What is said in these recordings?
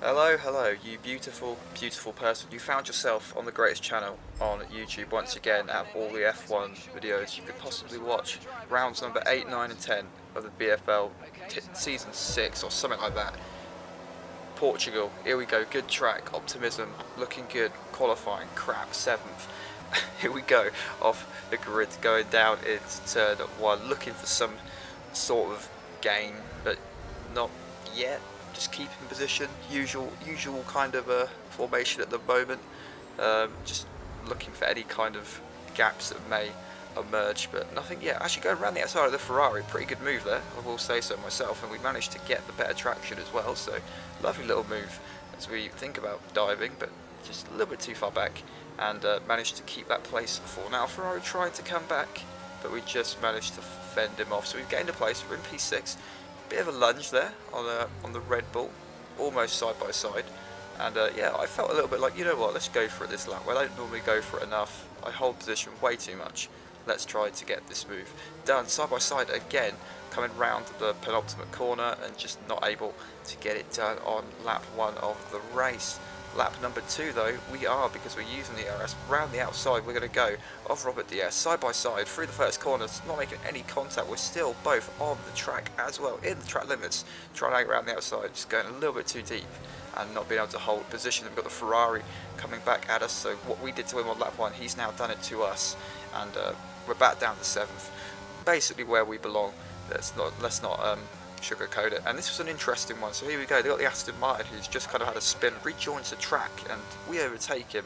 Hello, hello, you beautiful, beautiful person. You found yourself on the greatest channel on YouTube once again out of all the F1 videos you could possibly watch. Rounds number 8, 9 and 10 of the BFL Season 6 or something like that. Portugal, here we go, good track, optimism, looking good, qualifying, crap, 7th. Here we go, off the grid, going down into turn 1, looking for some sort of gain, but not yet. Just keep in position, usual kind of a formation at the moment. Just looking for any kind of gaps that may emerge, but nothing yet. Actually, going around the outside of the Ferrari, pretty good move there, I will say so myself, and we managed to get the better traction as well, so lovely little move as we think about diving, but just a little bit too far back, and managed to keep that place for now. Ferrari trying to come back, but we just managed to fend him off, so we've gained a place. We're in P6. Bit of a lunge there on the Red Bull, almost side by side, and yeah, I felt a little bit like, you know what, let's go for it this lap. Well, I don't normally go for it enough. I hold position way too much. Let's try to get this move done. Side by side again, coming round the penultimate corner and just not able to get it done on lap 1 of the race. Lap number 2 though, we are, because we're using the ERS, round the outside we're going to go of Robert Diaz, side by side through the first corners, not making any contact. We're still both on the track as well, in the track limits, trying to hang around the outside, just going a little bit too deep and not being able to hold position. We've got the Ferrari coming back at us, so what we did to him on lap 1, he's now done it to us, and we're back down to 7th, basically where we belong. Let's not sugarcoat it. And this was an interesting one, so here we go. They got the Aston Martin, who's just kind of had a spin, rejoins the track, and we overtake him,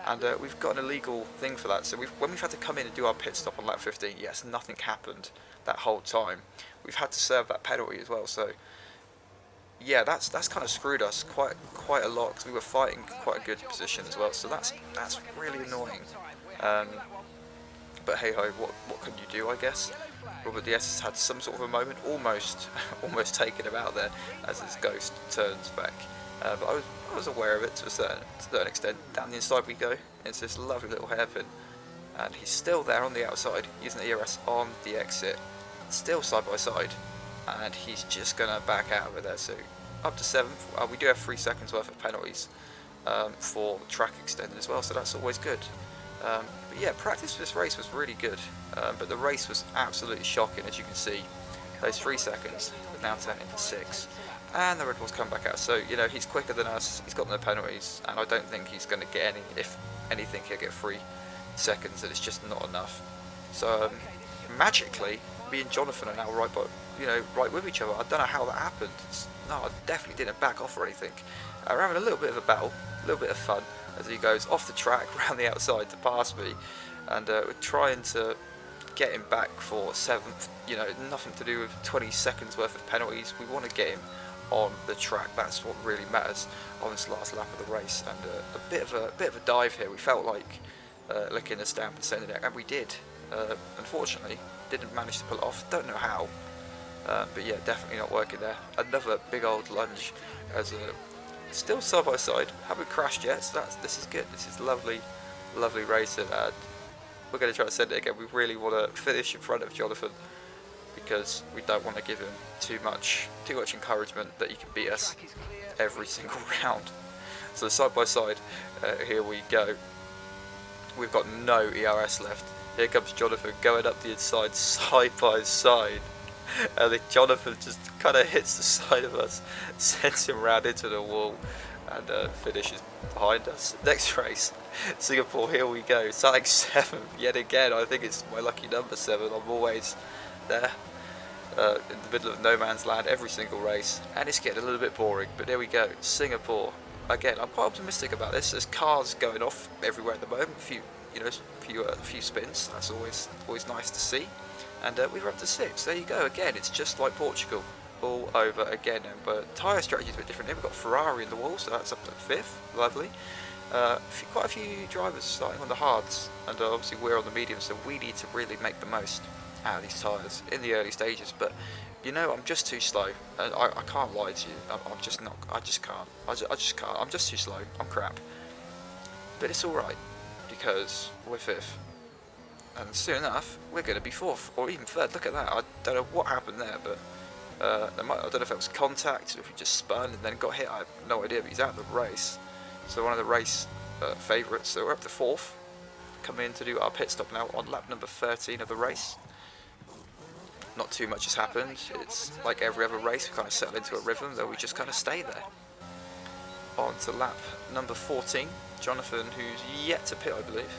and we've got an illegal thing for that. So when we've had to come in and do our pit stop on lap 15, yes, nothing happened that whole time. We've had to serve that penalty as well, so yeah, that's kind of screwed us quite a lot, because we were fighting quite a good position as well, so that's really annoying. But hey ho, what can you do, I guess. Robert Diaz has had some sort of a moment, almost taken him out there as his ghost turns back. But I was aware of it to a certain extent. Down the inside we go. It's this lovely little hairpin, and he's still there on the outside using the ERS on the exit, still side by side, and he's just gonna back out of it there. So up to 7th. We do have 3 seconds worth of penalties for track extending as well, so that's always good. But yeah, practice for this race was really good, but the race was absolutely shocking. As you can see, those 3 seconds have now turned into 6, and the Red Bull's come back out. So, you know, he's quicker than us, he's got no penalties, and I don't think he's going to get any. If anything, he'll get 3 seconds, and it's just not enough. So magically, me and Jonathan are now right with each other. I don't know how that happened. No, I definitely didn't back off or anything. We're having a little bit of a battle, a little bit of fun, as he goes off the track around the outside to pass me, and we're trying to get him back for 7th. You know, nothing to do with 20 seconds worth of penalties. We want to get him on the track. That's what really matters on this last lap of the race. And a bit of a dive here. We felt like licking the stamp and sending it, and we did. Unfortunately, didn't manage to pull it off. Don't know how, but yeah, definitely not working there. Another big old lunge as still side by side, haven't crashed yet, so this is good. This is lovely racing, and we're going to try to send it again. We really want to finish in front of Jonathan, because we don't want to give him too much encouragement that he can beat us every single round. So side by side, here we go. We've got no ERS left. Here comes Jonathan going up the inside, side by side. And then Jonathan just kind of hits the side of us, sends him round into the wall, and finishes behind us. Next race, Singapore, here we go. Starting 7th yet again. I think it's my lucky number 7. I'm always there in the middle of no man's land every single race, and it's getting a little bit boring, but there we go. Singapore again. I'm quite optimistic about this. There's cars going off everywhere at the moment. A few spins. That's always nice to see. And we're up to 6. There you go. Again, it's just like Portugal all over again. But tyre strategy is a bit different here. We've got Ferrari in the wall, so that's up to 5th. Lovely. Quite a few drivers starting on the hards, and obviously we're on the medium, so we need to really make the most out of these tyres in the early stages. But you know, I'm just too slow, and I can't lie to you. I'm just not. I just can't. I just can't. I'm just too slow. I'm crap. But it's all right, because we're 5th. And soon enough, we're going to be 4th, or even 3rd. Look at that. I don't know what happened there, but I don't know if it was contact or if he just spun and then got hit. I have no idea, but he's out of the race. So one of the race favourites. So we're up to 4th, coming in to do our pit stop now on lap number 13 of the race. Not too much has happened. It's like every other race, we kind of settle into a rhythm, then we just kind of stay there. On to lap number 14, Jonathan, who's yet to pit, I believe.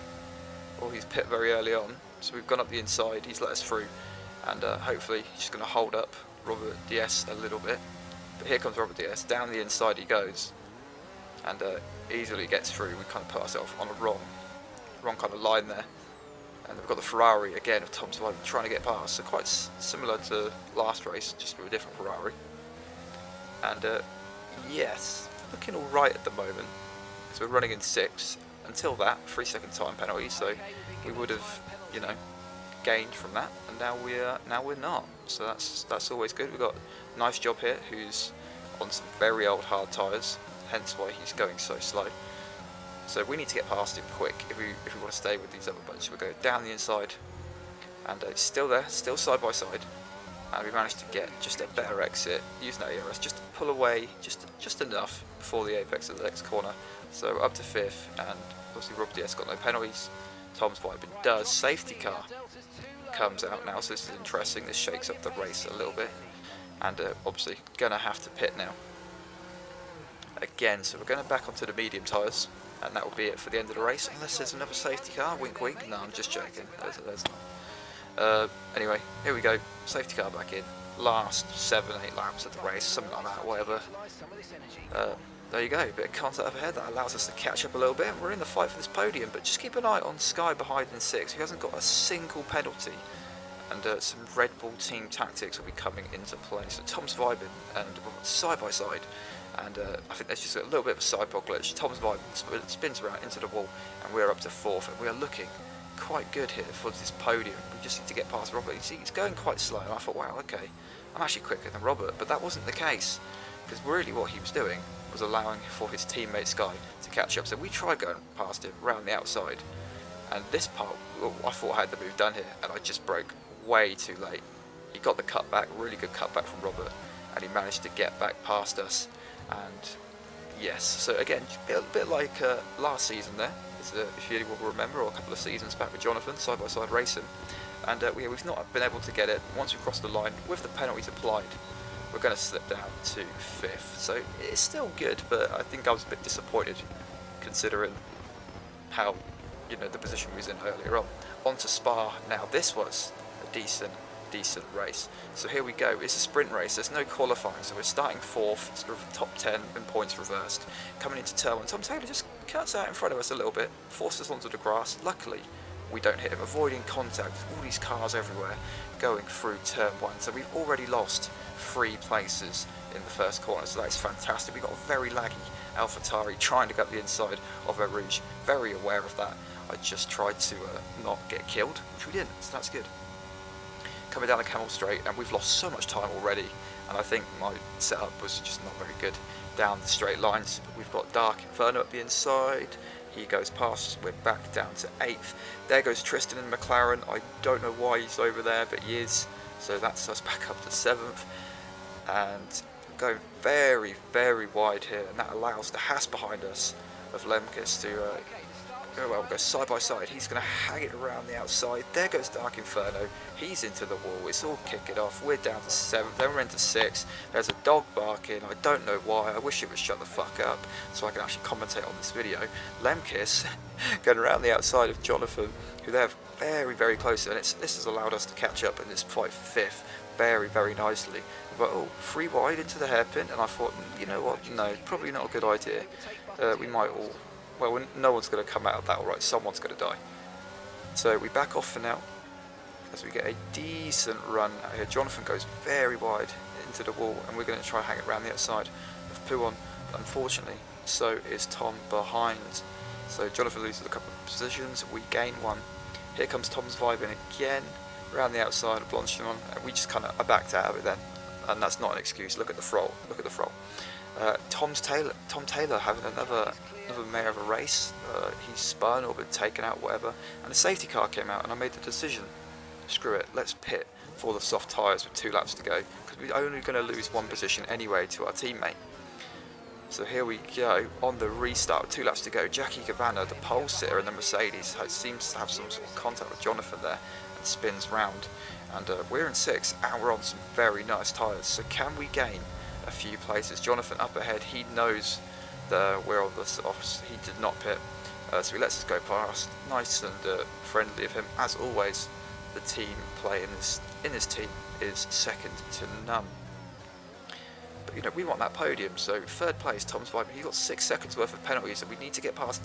Or he's pit very early on. So we've gone up the inside, he's let us through. And hopefully he's just going to hold up Robert DS a little bit. But here comes Robert DS, down the inside he goes. And easily gets through. We kind of put ourselves on a wrong kind of line there. And we've got the Ferrari again of Tom Survivor trying to get past. So quite similar to last race, just with a different Ferrari. And yes, looking alright at the moment. So we're running in 6th. Until that, 3-second time penalty. So we would have, you know, gained from that. And now we're not. So that's always good. We've got a nice job here, who's on some very old hard tyres. Hence why he's going so slow. So we need to get past him quick if we want to stay with these other bunches. We'll go down the inside, and it's still there, still side by side, and we managed to get just a better exit using that ERS just to pull away just enough before the apex of the next corner. So up to 5th, and obviously Rob DS got no penalties. Tom's Vibe does. Safety car comes out now, so this is interesting. This shakes up the race a little bit, and obviously gonna have to pit now. Again, so we're going to back onto the medium tyres, and that will be it for the end of the race, unless there's another safety car. Wink wink. No, I'm just joking. There's not. Anyway, here we go, safety car back in. Last 7-8 laps of the race, something like that, whatever. There you go, a bit of contact up ahead that allows us to catch up a little bit, and we're in the fight for this podium. But just keep an eye on Sky behind in 6th, who hasn't got a single penalty, and some Red Bull team tactics will be coming into play. So Tom's vibing, and side by side. And I think there's just a little bit of a sidepod glitch. Tom's vibe spins around into the wall, and we're up to 4th, and we are looking quite good here for this podium. We just need to get past Robert. You see, he's going quite slow, and I thought, wow, okay, I'm actually quicker than Robert, but that wasn't the case, because really what he was doing was allowing for his teammate Sky to catch up. So we tried going past him round the outside, and this part, well, I thought I had the move done here, and I just broke way too late. He got the cutback, really good cutback from Robert, and he managed to get back past us. And yes, so again, a bit like last season there, if you will remember, or a couple of seasons back with Jonathan, side by side racing, and we've not been able to get it. Once we cross the line with the penalties applied, we're going to slip down to 5th. So it's still good, but I think I was a bit disappointed considering how, you know, the position we was in earlier on. On to Spa now. This was a decent race. So here we go. It's a sprint race. There's no qualifying, so we're starting 4th, sort of top 10 in points reversed. Coming into turn 1, Tom Taylor just cuts out in front of us a little bit, forces us onto the grass. Luckily, we don't hit him, avoiding contact with all these cars everywhere going through turn 1. So we've already lost 3 places in the first corner, so that's fantastic. We've got a very laggy AlphaTauri trying to go up the inside of Eau Rouge. Very aware of that. I just tried to not get killed, which we didn't, so that's good. Coming down the Camel Straight, and we've lost so much time already, and I think my setup was just not very good down the straight lines. We've got Dark Inferno up the inside, he goes past, we're back down to 8th. There goes Tristan in McLaren. I don't know why he's over there, but he is, so that's us back up to 7th, and going very, very wide here, and that allows the Haas behind us of Lemkes to we'll go side by side. He's going to hang it around the outside. There goes Dark Inferno. He's into the wall. It's all kicking off. We're down to 7th. Then we're into 6th. There's a dog barking. I don't know why. I wish it would shut the fuck up so I can actually commentate on this video. Lemkes going around the outside of Jonathan, who they're very, very close. And this has allowed us to catch up in this fight for 5th very, very nicely. But 3 wide into the hairpin. And I thought, you know what? No, probably not a good idea. We might all... Well, no one's going to come out of that alright, someone's going to die. So we back off for now, as we get a decent run out here. Jonathan goes very wide into the wall, and we're going to try and hang it around the outside of Pouon. Unfortunately, so is Tom behind. So Jonathan loses a couple of positions, we gain 1. Here comes Tom's vibing again, around the outside of Blanchimon, and we just kind of backed out of it then. And that's not an excuse, look at the throttle, look at the throttle. Tom Taylor having another mare of a race. He's spun or been taken out, whatever, and the safety car came out, and I made the decision, screw it, let's pit. for the soft tyres with 2 laps to go, because we're only going to lose 1 position anyway to our teammate. So here we go on the restart with 2 laps to go. Jackie Gabbana, the pole sitter in the Mercedes, seems to have some sort of contact with Jonathan there and spins round. And we're in 6th and we're on some very nice tyres. So can we gain a few places? Jonathan up ahead, he knows we're on the softs. He did not pit, so he lets us go past. Nice and friendly of him. As always, the team play in this team is second to none. But you know, we want that podium. So 3rd place, Tom's Vibe. He got 6 seconds worth of penalties, and we need to get past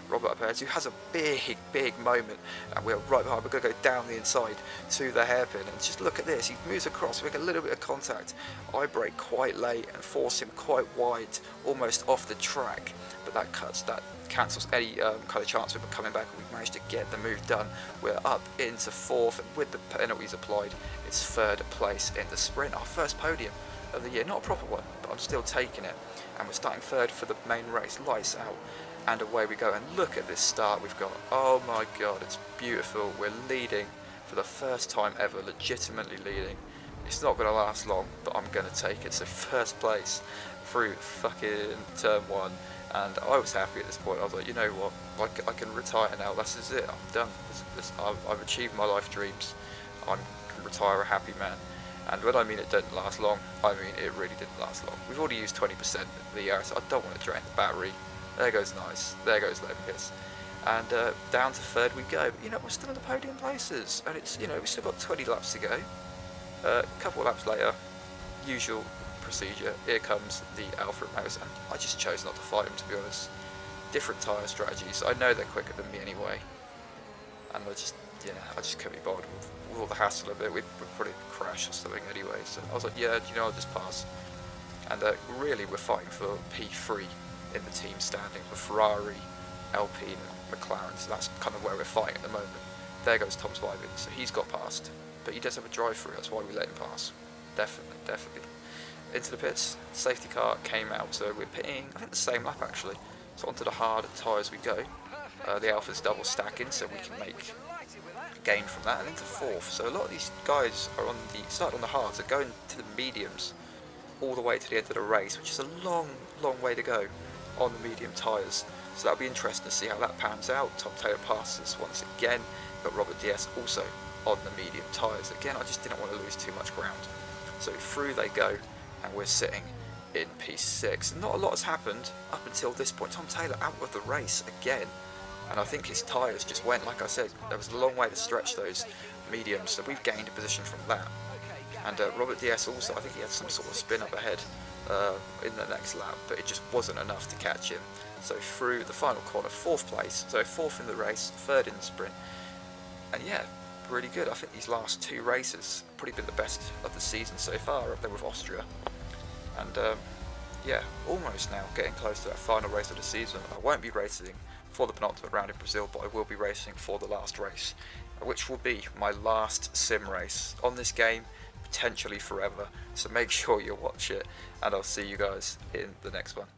Robert Perez, who has a big moment, and we're right behind. We're going to go down the inside to the hairpin, and just look at this. He moves across, we get a little bit of contact. I brake quite late and force him quite wide, almost off the track, but that cancels any kind of chance of him coming back. We managed to get the move done. We're up into 4th, and with the penalties applied, it's 3rd place in the sprint. Our first podium of the year, not a proper one, but I'm still taking it. And we're starting 3rd for the main race. Lights out, and away we go. And look at this start we've got. Oh my god, it's beautiful. We're leading for the first time ever, legitimately leading. It's not going to last long, but I'm going to take it. So 1st place through fucking turn 1, and I was happy at this point. I was like, you know what, I can retire now. This is it. I'm done. I've achieved my life dreams. I can retire a happy man. And when I mean it didn't last long, I mean it really didn't last long. We've already used 20% of the Yaris. I don't want to drain the battery. There goes Nice. There goes Lemkis. And down to 3rd we go. But you know, we're still in the podium places, and it's, you know, we've still got 20 laps to go. A couple of laps later, usual procedure. Here comes the Alfa Romeos, and I just chose not to fight them, to be honest. Different tyre strategies. I know they're quicker than me anyway, and I just couldn't be bothered with all the hassle of it. We'd probably crash or something anyway. So I was like, yeah, you know, I'll just pass. And really, we're fighting for P3 in the team standing for Ferrari, Alpine, and McLaren. So that's kind of where we're fighting at the moment. There goes Tom's Vibin, so he's got past, but he does have a drive-through. That's why we let him pass. Definitely. Into the pits. Safety car came out, so we're pitting, I think, the same lap actually. So onto the hard tyres we go. The Alpha's double stacking, so we can make gain from that, and into 4th. So a lot of these guys are started on the hards, are going to the mediums all the way to the end of the race, which is a long way to go on the medium tyres. So that'll be interesting to see how that pans out. Tom Taylor passes once again, but Robert Diaz also on the medium tyres. Again, I just didn't want to lose too much ground. So through they go, and we're sitting in P6. Not a lot has happened up until this point. Tom Taylor out of the race again, and I think his tyres just went, like I said, there was a long way to stretch those mediums, so we've gained a position from that. And Robert Diaz also, I think he had some sort of spin up ahead in the next lap, but it just wasn't enough to catch him. So through the final corner, 4th place, so 4th in the race, 3rd in the sprint, and yeah, really good. I think these last 2 races have probably been the best of the season so far, up there with Austria. And yeah, almost now getting close to that final race of the season. I won't be racing for the penultimate round in Brazil, but I will be racing for the last race, which will be my last sim race on this game, potentially forever. So make sure you watch it, and I'll see you guys in the next one.